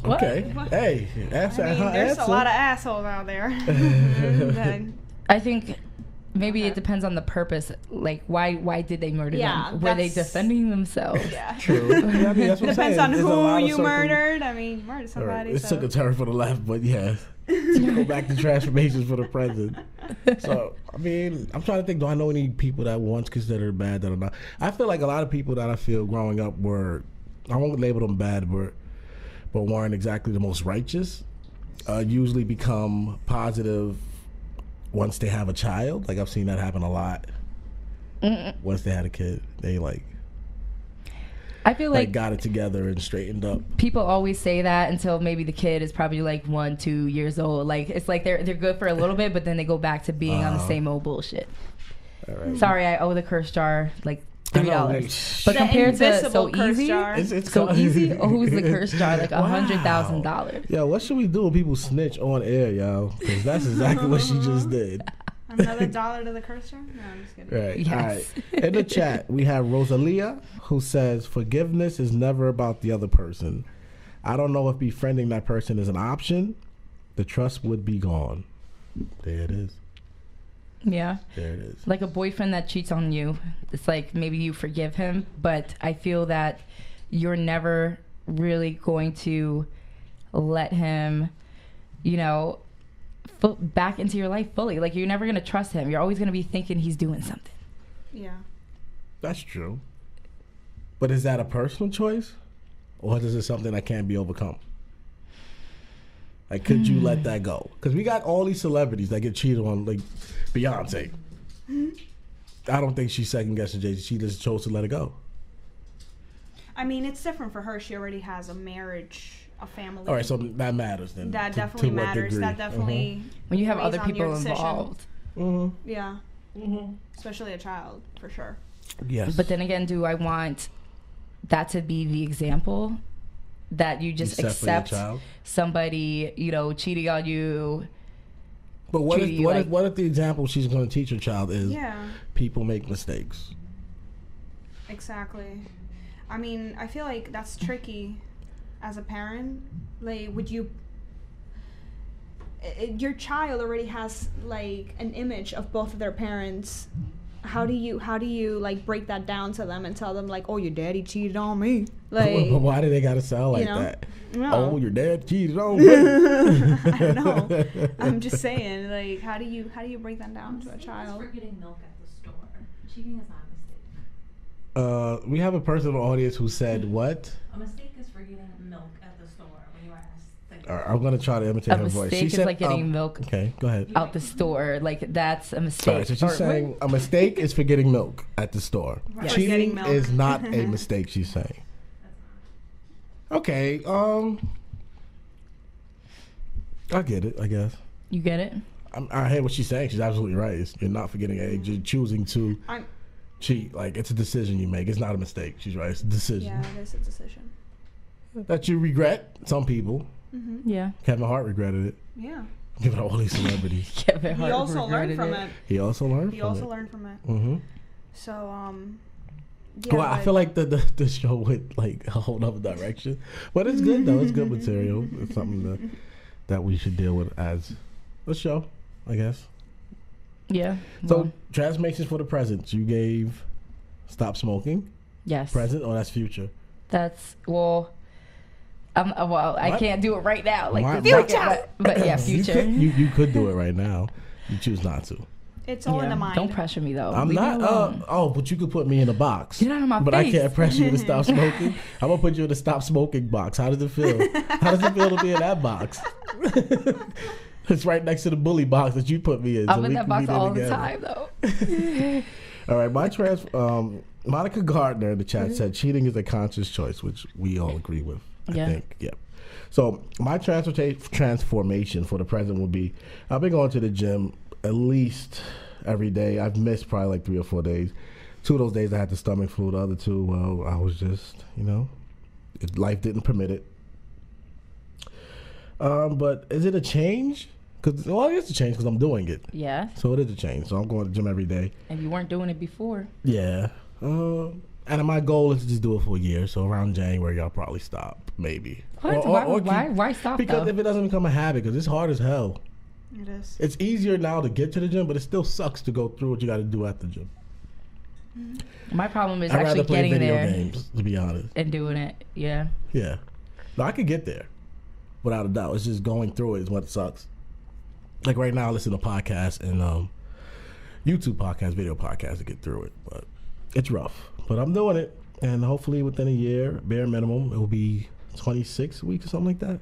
S2: What?
S3: Okay, hey, that's
S4: I mean,
S3: her
S4: there's
S3: answer.
S4: a lot of assholes out there. And
S2: I think maybe
S4: Okay.
S2: it depends on the purpose. Like, why did they murder
S4: Yeah,
S2: them? Were they
S4: that's-
S2: defending themselves?
S4: yeah.
S3: True. Yeah, I mean, that's what I'm
S4: Depends
S3: saying.
S4: on
S3: There's a
S4: who
S3: lot of
S4: you murdered. I mean, murder
S3: All right,
S4: somebody.
S3: it
S4: So.
S3: took a turn for the left, but yeah, to go back to transformations for the present. So, I mean, I'm trying to think, do I know any people that once considered bad that are not? I feel like a lot of people that I feel growing up were, I won't label them bad, but weren't exactly the most righteous, usually become positive once they have a child. Like, I've seen that happen a lot. Once they had a kid, they
S2: I feel like
S3: got it together and straightened up.
S2: people always say that until maybe the kid is probably like 1-2 years old. Like it's like they're good for a little bit, but then they go back to being on the same old bullshit.
S3: All right.
S2: Sorry, I owe the curse jar like
S3: I know,
S2: $3. But
S4: The
S2: compared to
S4: invisible
S2: so
S4: curse
S2: easy,
S4: jar.
S3: It's
S2: so
S3: called-
S2: easy. Oh, who's the curse jar? Like
S3: Wow.
S2: $100,000.
S3: Yo, what should we do when people snitch on air, yo? Because that's exactly what she just did.
S4: Another $1 to the curse jar? No, I'm just kidding.
S3: Right.
S2: Yes.
S3: All right. In the chat, we have Rosalia, who says, forgiveness is never about the other person. I don't know if befriending that person is an option. The trust would be gone. There it is.
S2: Yeah.
S3: There it is.
S2: Like a boyfriend that cheats on you, it's like maybe you forgive him, but I feel that you're never really going to let him, back into your life fully. Like you're never going to trust him. You're always going to be thinking he's doing something.
S4: Yeah.
S3: That's true. But is that a personal choice? Or is it something that can't be overcome? Like, could you let that go? Because we got all these celebrities that get cheated on, like Beyonce. I don't think she's second guessing Jay-Z. She just chose to let it go.
S4: I mean, it's different for her. She already has a marriage, a family.
S3: All right, so that matters then.
S4: That
S3: to
S4: definitely
S3: what
S4: matters.
S3: degree.
S4: That definitely.
S2: When you have
S4: weighs
S2: other
S4: on your
S2: people
S4: decision.
S2: involved.
S4: Yeah. Especially a child, for sure.
S3: Yes.
S2: But then again, do I want that to be the example? That you just
S3: Except for your
S2: accept
S3: child?
S2: somebody, cheating on you,
S3: But what
S2: treat
S3: if
S2: you
S3: what if the example she's going to teach her child is
S4: Yeah.
S3: people make mistakes?
S4: Exactly. I mean, I feel like that's tricky as a parent. Like, would you... your child already has, like, an image of both of their parents. How do you like, break that down to them and tell them, like, oh, your daddy cheated on me? Like,
S3: But why do they got to sound like
S4: know?
S3: that?
S4: No.
S3: Oh, your dad cheated on me.
S4: I don't know. I'm just saying, like, how do you break that down to a child?
S5: For getting milk at the store. Cheating is not a mistake.
S3: We have a person in the audience who said what?
S5: A mistake is for getting milk at the store when you are asked.
S3: I'm gonna try to imitate
S2: A
S3: her voice.
S2: mistake
S3: She
S2: is
S3: said,
S2: like getting milk
S3: Okay, go ahead.
S2: out the store. Like, that's a
S3: Sorry,
S2: mistake.
S3: so she's saying a mistake is for getting milk at the store.
S4: Right.
S3: Cheating
S4: Getting milk.
S3: is not a mistake, she's saying. Okay, I get it, I guess.
S2: You get it?
S3: I hear what she's saying. She's absolutely right. You're not forgetting age. You're choosing to cheat. Like, it's a decision you make. It's not a mistake. She's right. It's a decision.
S4: Yeah, it is a decision.
S3: That you regret. Some people.
S2: Yeah.
S3: Kevin Hart regretted it.
S4: Yeah.
S3: Give it all these celebrities.
S2: Kevin
S4: He
S2: Hart
S4: also learned
S2: regretted
S4: from
S2: it.
S4: it.
S3: He also learned
S4: He
S3: from
S4: also
S3: it.
S4: learned from it.
S3: Mm-hmm.
S4: So, yeah.
S3: Well, I feel like the show went like a whole other direction. But it's good, though. It's good material. It's something that we should deal with as a show, I guess.
S2: Yeah.
S3: So,
S2: Well,
S3: transformations for the present. You gave stop smoking.
S2: yes.
S3: Present, or that's future?
S2: That's, well, I
S3: What?
S2: can't do it right now. Like,
S3: Why-
S2: the
S3: why-
S2: second, but yeah, future.
S3: You could do it right now. You choose not to.
S4: it's all in
S2: Yeah.
S4: the mind.
S2: Don't pressure me, though.
S3: I'm
S2: Leave me
S3: not.
S2: alone.
S3: But you could put me in a box.
S2: Get out of my
S3: But I
S2: face.
S3: can't press you to stop smoking. I'm gonna put you in the stop smoking box. How does it feel? How does it feel to be in that box? It's right next to the bully box that you put me in.
S2: I'm
S3: so
S2: in
S3: we
S2: that
S3: can
S2: box
S3: be there
S2: all the
S3: together.
S2: time, though.
S3: All right, Monica Gardner in the chat said cheating is a conscious choice, which we all agree with. I
S2: Yeah.
S3: think. Yep. So my transformation for the present will be: I've been going to the gym at least every day. I've missed probably like 3 or 4 days. 2 of those days I had the stomach flu. The other 2, well, I was just, life didn't permit it. But is it a change? Well, it's a change because I'm doing it.
S2: Yeah.
S3: So it is a change. So I'm going to the gym every day.
S2: And you weren't doing it before.
S3: Yeah. And my goal is to just do it for a year. So around January, I'll probably stop, maybe.
S2: What? Why stop,
S3: Because
S2: though?
S3: if it doesn't become a habit, because it's hard as hell.
S4: It is.
S3: It's easier now to get to the gym, but it still sucks to go through what you got to do at the gym.
S2: My problem is
S3: I'd rather
S2: actually
S3: play
S2: getting
S3: video
S2: there
S3: games, to be honest.
S2: and doing it. Yeah.
S3: Yeah. No, I could get there, without a doubt. It's just going through it is what sucks. Like right now, I listen to podcasts and YouTube podcasts, video podcasts to get through it. But it's rough. But I'm doing it. And hopefully within a year, bare minimum, it will be 26 weeks or something like that.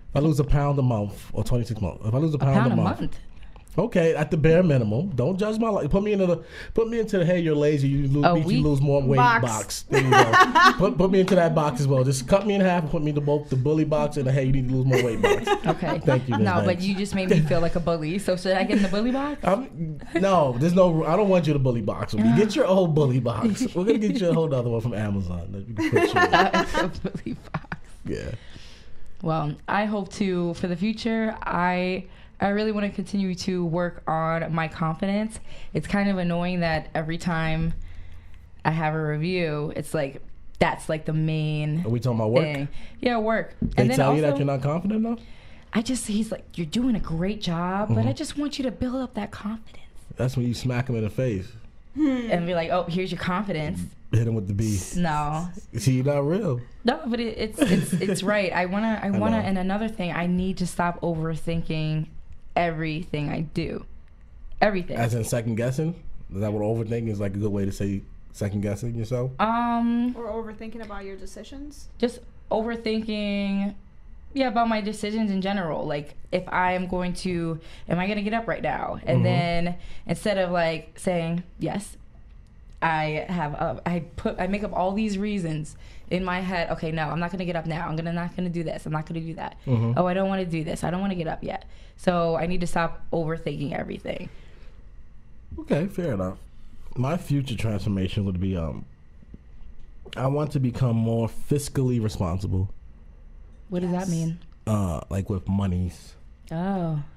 S3: If I lose a pound a month or 26 months. If I lose a pound a month. Okay, at the bare minimum. Don't judge my life. Put me into the hey, you're lazy, you lose more weight box. There you go. put me into that box as well. Just cut me in half and put me into both the bully box and the hey, you need to lose more weight box.
S2: Okay.
S3: Thank you. Ms.
S2: No, but
S3: Banks.
S2: you just made me feel like a bully. So should I get in the bully box?
S3: No, there's no. I don't want you to bully box with me. Get your old bully box. We're gonna get you a whole other one from Amazon that you can put you in.
S2: The bully box.
S3: Yeah.
S2: Well, I hope to, for the future, I really want to continue to work on my confidence. It's kind of annoying that every time I have a review, it's like, that's like the main
S3: Are we talking about work?
S2: thing. Yeah, work.
S3: They tell you that you're not confident enough?
S2: He's like, you're doing a great job, but I just want you to build up that confidence.
S3: That's when you smack him in the face.
S2: And be like, oh, here's your confidence.
S3: Hit him with the B.
S2: No.
S3: See, you're not real.
S2: No, but it's right. I wanna,
S3: know.
S2: and another thing, I need to stop overthinking everything I do. Everything.
S3: As in second guessing? Is that what overthinking is like a good way to say second guessing yourself?
S4: Or overthinking about your decisions.
S2: Just overthinking, about my decisions in general. Like, if I am going to, am I going to get up right now? And then instead of like saying yes, I make up all these reasons in my head. Okay, no, I'm not going to get up now. I'm not going to do this. I'm not going to do that. Oh, I don't want to do this. I don't want to get up yet. So I need to stop overthinking everything.
S3: Okay, fair enough. My future transformation would be I want to become more fiscally responsible.
S2: What does that mean?
S3: Like with monies.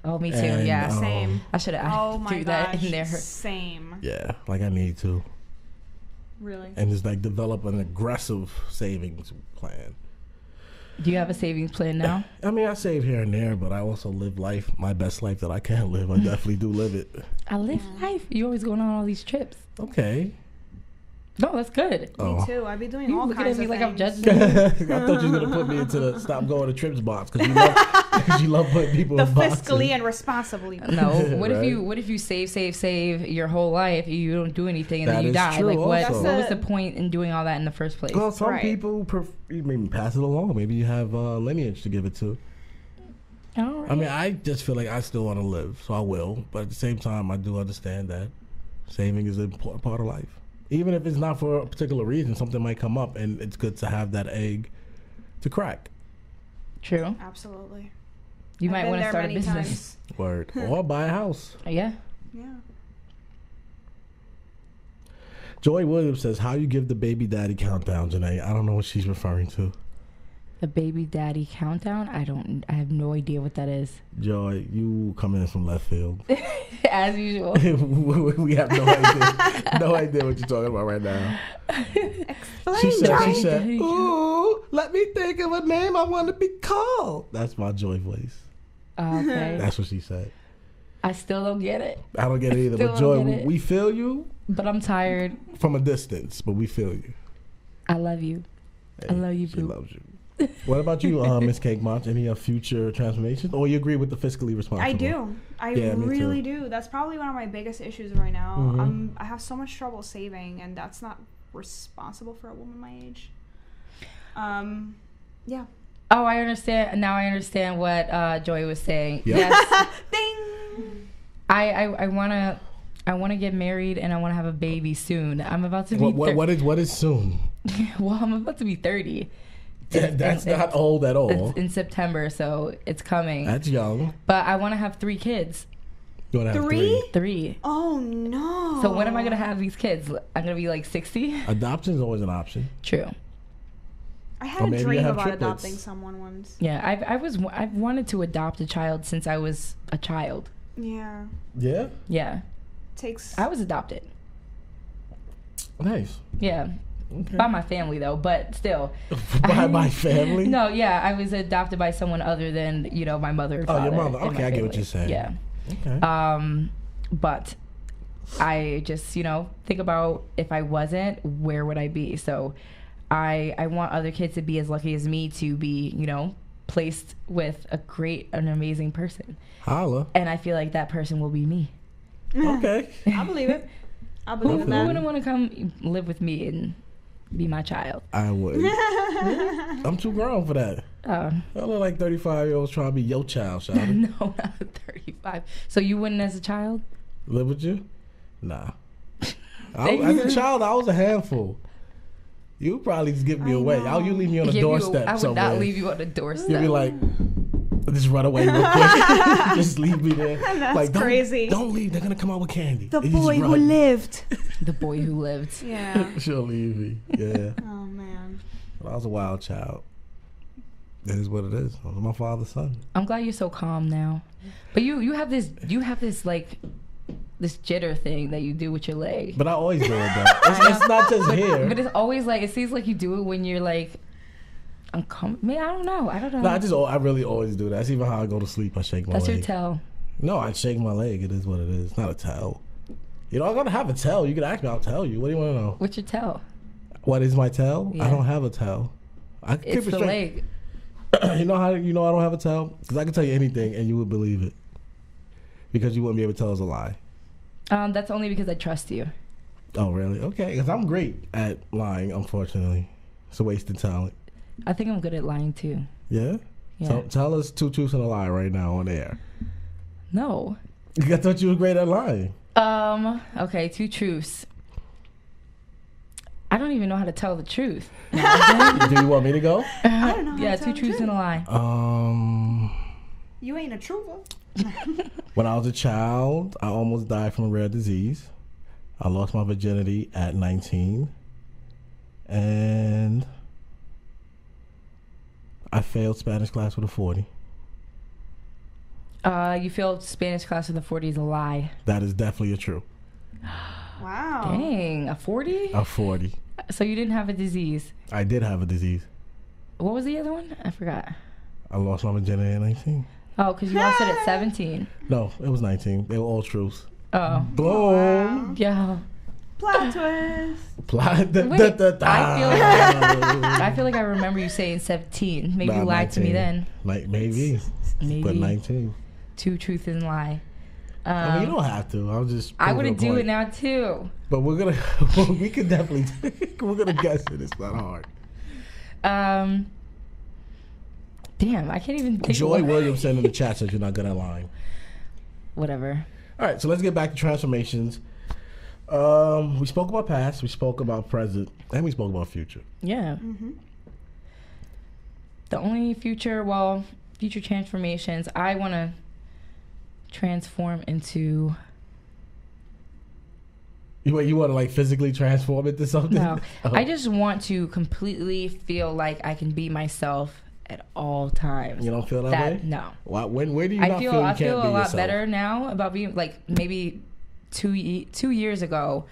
S2: Oh, me too.
S3: And,
S2: Yeah,
S4: Same.
S2: I should have
S4: Oh my
S2: threw that
S4: gosh.
S2: in there.
S4: Same.
S3: Yeah, like I need to.
S4: Really.
S3: And just like develop an aggressive savings plan.
S2: Do you have a savings plan now?
S3: I mean, I save here and there, but I also live life, my best life that I can live. I definitely do live it.
S2: I live life. You always going on all these trips.
S3: Okay.
S2: No, that's good.
S3: Oh.
S4: Me too. I be doing
S2: You
S4: all
S2: looking
S4: kinds
S2: at me
S4: of
S2: like I'm
S4: things.
S2: judging you.
S3: I thought you was gonna put me into the stop going to trips box because you love putting people
S4: The
S3: in boxes.
S4: fiscally and responsibly.
S2: No. What
S3: Right.
S2: if you save your whole life, you don't do anything, and
S3: That
S2: then you
S3: is
S2: die?
S3: true
S2: Like what
S3: also.
S2: what was the point in doing all that in the first place?
S3: Well, some
S4: Right.
S3: people maybe pass it along. Maybe you have lineage to give it to.
S2: All right.
S3: I mean, I just feel like I still want to live, so I will. But at the same time, I do understand that saving is an important part of life. Even if it's not for a particular reason, something might come up, and it's good to have that egg to crack.
S2: True.
S4: Absolutely.
S2: You
S4: I've
S2: might
S4: been
S2: want to
S4: there
S2: start a
S4: many
S2: business.
S4: times.
S3: Word. Or buy a house.
S2: Yeah.
S4: Yeah.
S3: Joy Williams says, how you give the baby daddy countdown, Janae? I don't know what she's referring to.
S2: The baby daddy countdown? I have no idea what that is.
S3: Joy, you come in from left field.
S2: As usual.
S3: We have no idea. No idea what you're talking about right now. She said, ooh, let me think of a name I want to be called. That's my Joy voice.
S2: Okay.
S3: That's what she said.
S2: I still don't get it.
S3: I don't get it either.
S2: Still
S3: But
S2: don't
S3: Joy,
S2: get it.
S3: we feel you
S2: But I'm tired.
S3: from a distance, but we feel you.
S2: I love you. I love you,
S3: She
S2: boo.
S3: loves you. What about you, Miss Cake Munch? Any future transformations? Or you agree with the fiscally responsible?
S4: I do. I
S3: Yeah, me
S4: really
S3: too.
S4: do. That's probably one of my biggest issues right now.
S3: Mhm.
S4: I have so much trouble saving, and that's not responsible for a woman my age. Yeah.
S2: Oh, I understand. Now I understand what Joy was saying.
S3: Yep.
S2: Yes.
S4: Ding.
S2: I wanna get married and I wanna have a baby soon. I'm about to be
S3: What is soon?
S2: well, I'm about to be 30.
S3: That's not old at all.
S2: It's in September, so it's coming.
S3: That's young.
S2: But I want to have 3 kids.
S3: You want to have
S4: 3?
S2: 3.
S4: Oh no.
S2: So when am I gonna have these kids? I'm gonna be like 60.
S3: Adoption is always an option.
S2: True.
S4: I
S3: Or
S4: had a
S3: maybe you
S4: dream
S3: have
S4: about
S3: triplets.
S4: adopting someone once.
S2: Yeah, I've wanted to adopt a child since I was a child.
S4: Yeah.
S3: Yeah?
S2: Yeah,
S4: Takes.
S2: I was adopted.
S3: Nice.
S2: Yeah,
S3: Okay.
S2: by my family though, but still.
S3: By my family?
S2: No, yeah, I was adopted by someone other than my mother.
S3: Oh, your
S2: father,
S3: mother.
S2: and
S3: Okay,
S2: my
S3: I get what
S2: family.
S3: you're saying.
S2: Yeah.
S3: Okay.
S2: But I just, think about if I wasn't, where would I be? So I want other kids to be as lucky as me to be, placed with an amazing person.
S3: Holla.
S2: And I feel like that person will be me.
S3: Okay.
S4: I believe it. I
S2: Who
S4: believe in that.
S2: wouldn't want to come live with me and be my child?
S3: I would. I'm too grown for that. I look like 35-year-olds trying to be your child, shawty.
S2: No, not 35. So you wouldn't as a child?
S3: Live with you? Nah. As a child, I was a handful. You probably just give me away.
S4: know.
S3: You leave me on the
S2: Give you-
S3: doorstep
S2: I would
S3: somewhere.
S2: not leave you on the doorstep.
S3: You'd be like, just run away real quick. Just leave me there.
S4: That's
S3: like,
S4: crazy.
S3: Don't leave. They're going to come out with candy.
S4: The
S3: And you just
S4: boy who
S3: run.
S4: lived.
S2: The boy who lived.
S4: Yeah.
S3: She'll leave me. Yeah.
S4: Oh man.
S3: But I was a wild child. It is what it is. I was my father's son.
S2: I'm glad you're so calm now. But you have this like this jitter thing that you do with your leg.
S3: But I always do it, though. It's not just here.
S2: But it's always like, it seems like you do it when you're like uncomfortable. I don't know.
S3: No, I really always do that. That's even how I go to sleep. I shake my
S2: That's
S3: leg.
S2: your tell.
S3: No, I shake my leg. It is what it is. It's not a tell. I'm gonna have a tell. You can ask me. I'll tell you. What do you want to know?
S2: What's your tell?
S3: What is my tell?
S2: Yeah.
S3: I don't have a tell. I can
S2: It's
S3: keep it
S2: the
S3: straight.
S2: leg.
S3: You know how I don't have a tell? Because I can tell you anything and you would believe it. Because you wouldn't be able to tell us a lie.
S2: That's only because I trust you.
S3: Oh, really? Okay. Because I'm great at lying, unfortunately. It's a wasted talent.
S2: I think I'm good at lying too.
S3: Yeah?
S2: Yeah.
S3: So tell us 2 truths and a lie right now on air.
S2: No.
S3: I thought you were great at lying.
S2: Okay, 2 truths. I don't even know how to tell the truth.
S3: Do you want me to go?
S4: I don't know. How
S2: Yeah,
S4: to tell
S2: 2
S4: the
S2: truths
S4: truth.
S2: and a lie.
S4: You ain't a truther.
S3: When I was a child, I almost died from a rare disease. I lost my virginity at 19. And I failed Spanish class with a 40.
S2: You feel Spanish class in the 40 is a lie.
S3: That is definitely a true.
S4: Wow.
S2: Dang, a 40?
S3: A 40.
S2: So you didn't have a disease.
S3: I did have a disease.
S2: What was the other one? I forgot.
S3: I lost my virginity at 19.
S2: Oh, because you lost it at 17.
S3: No, it was 19. They were all truths.
S2: Oh.
S3: Boom.
S2: Yeah.
S4: Plot twist.
S3: Plot.
S2: Wait, I feel like I remember you saying 17. Maybe you lied to me then.
S3: Like maybe. But 19.
S2: Two truth and lie.
S3: I mean, you don't have to. I'll just.
S2: I would do it now too.
S3: But we're gonna. We could definitely. We're gonna guess it. It's not hard.
S2: Damn, I can't even think.
S3: Joy Williamson in the chat says you're not good at lying.
S2: Whatever.
S3: All right, so let's get back to transformations. We spoke about past, we spoke about present, and we spoke about future.
S2: Yeah. Mm-hmm. The only future transformations, I want to transform into.
S3: You want to like physically transform into something?
S2: No,
S3: Oh.
S2: I just want to completely feel like I can be myself at all times.
S3: You don't feel that way?
S2: No.
S3: Where do you not feel you can't be yourself?
S2: I feel a lot better now about being like maybe 2 years ago.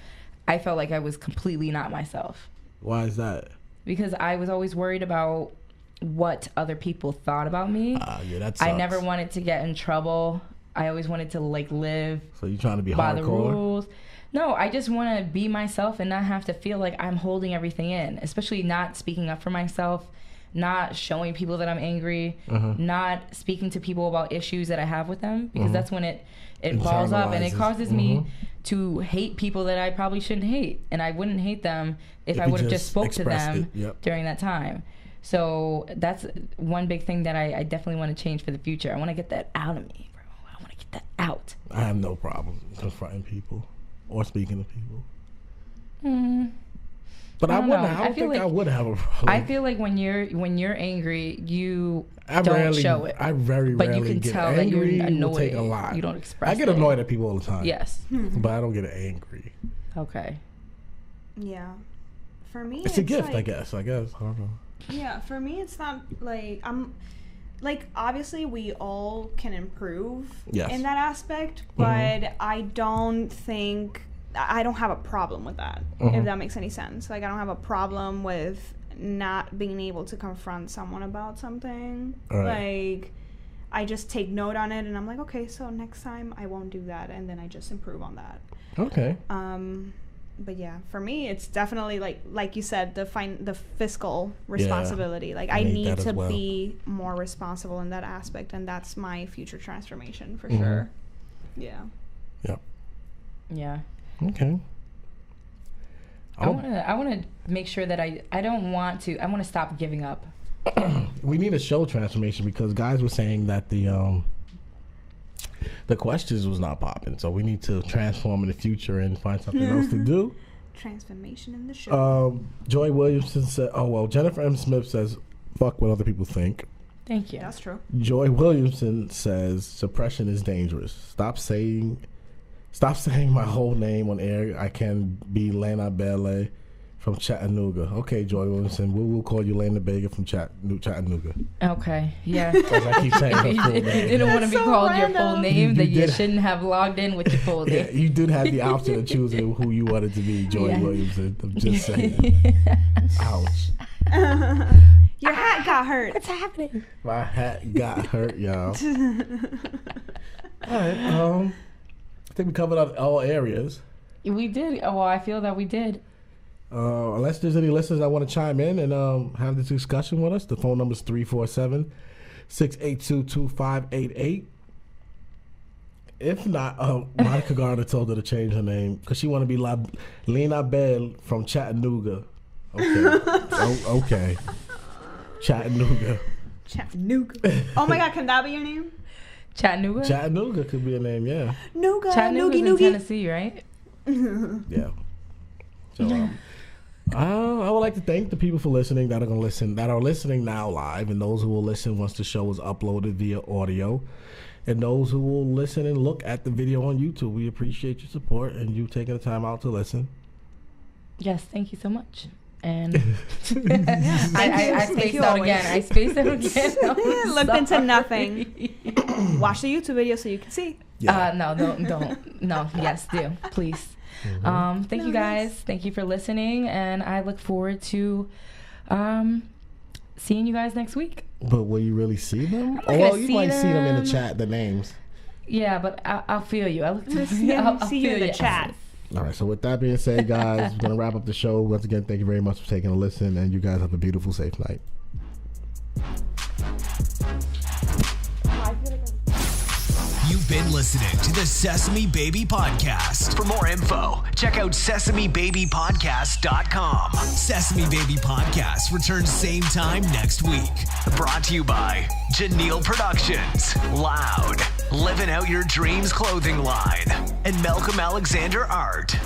S2: I felt like I was completely not myself.
S3: Why is that?
S2: Because I was always worried about what other people thought about me.
S3: Yeah, that sucks.
S2: I never wanted to get in trouble. I always wanted to like live.
S3: So you trying to be
S2: by
S3: hardcore?
S2: The rules. No, I just want to be myself and not have to feel like I'm holding everything in, especially not speaking up for myself, not showing people that I'm angry, not speaking to people about issues that I have with them, because that's when it balls up and it causes me to hate people that I probably shouldn't hate, and I wouldn't hate them if I would have just spoke to them during that time. So that's one big thing that I definitely want to change for the future. I want to get that out of me, bro. I want to get that out.
S3: I have no problem confronting people or speaking to people. But I don't think I would have a problem.
S2: I feel like when you're angry, you don't show it.
S3: I very
S2: but
S3: rarely
S2: you can
S3: get
S2: tell
S3: angry.
S2: that you're annoyed.
S3: Will take a lot.
S2: You don't express.
S3: I get annoyed at people all the time.
S2: Yes,
S3: but I don't get angry.
S2: Okay.
S4: Yeah, for me,
S3: it's a gift, like, I guess. I don't know.
S4: Yeah, for me, it's not like like obviously we all can improve in that aspect, but I don't have a problem with that, if that makes any sense. Like, I don't have a problem with not being able to confront someone about something. Right. Like, I just take note on it, and I'm like, okay, so next time I won't do that, and then I just improve on that.
S3: Okay.
S4: But yeah, for me, it's definitely like you said, the fiscal responsibility. Yeah, like, I need to be more responsible in that aspect, and that's my future transformation for sure. Yeah. Yep.
S2: Yeah.
S3: Okay.
S2: I want to make sure that I want to stop giving up.
S3: We need a show transformation because guys were saying that the questions was not popping, so we need to transform in the future and find something else to do.
S4: Transformation in the show.
S3: Joy Williamson said, Jennifer M. Smith says, fuck what other people think.
S2: Thank you.
S4: That's true.
S3: Joy Williamson says, suppression is dangerous. Stop saying my whole name on air. I can be Lena Bele from Chattanooga. Okay, Joy Williamson, we'll call you Lena Bega from Chattanooga.
S2: Okay, yeah.
S3: Because I keep saying her full name.
S2: If you didn't want to be called your full name, then you shouldn't have logged in with your full name.
S3: Yeah, you did have the option of choosing who you wanted to be, Joy Williamson. I'm just saying. Ouch.
S4: Your hat got hurt.
S2: What's happening?
S3: My hat got hurt, y'all. All right. I think we covered all areas.
S2: We did. Well, I feel that we did.
S3: Unless there's any listeners that want to chime in and have this discussion with us, the phone number is 347-682-2588. If not, Monica Garner told her to change her name because she want to be Lena Bell from Chattanooga. Okay. Okay. Chattanooga.
S4: Oh my God, can that be your name?
S2: Chattanooga?
S3: Chattanooga could be a name, yeah.
S2: Chattanooga's in Tennessee, right?
S3: Yeah. So, I would like to thank the people for listening that are listening now live, and those who will listen once the show is uploaded via audio, and those who will listen and look at the video on YouTube. We appreciate your support and you taking the time out to listen.
S2: Yes, thank you so much. And I spaced out again. I spaced out again.
S4: Looked into nothing. Watch the YouTube video so you can see.
S2: No, don't. No, yes, do. Please. Thank you guys. Thank you for listening. And I look forward to seeing you guys next week.
S3: But will you really see them? Well, you might see them in the chat, the names.
S2: Yeah, but I'll feel you. I'll
S4: see you in the chat.
S3: All right, so with that being said, guys, we're going to wrap up the show. Once again, thank you very much for taking a listen, and you guys have a beautiful, safe night.
S1: You've been listening to the Sesame Baby Podcast. For more info, check out SesameBabyPodcast.com. Sesame Baby Podcast returns same time next week. Brought to you by Janelle Productions, Loud, Living Out Your Dreams clothing line, and Malcolm Alexander Art.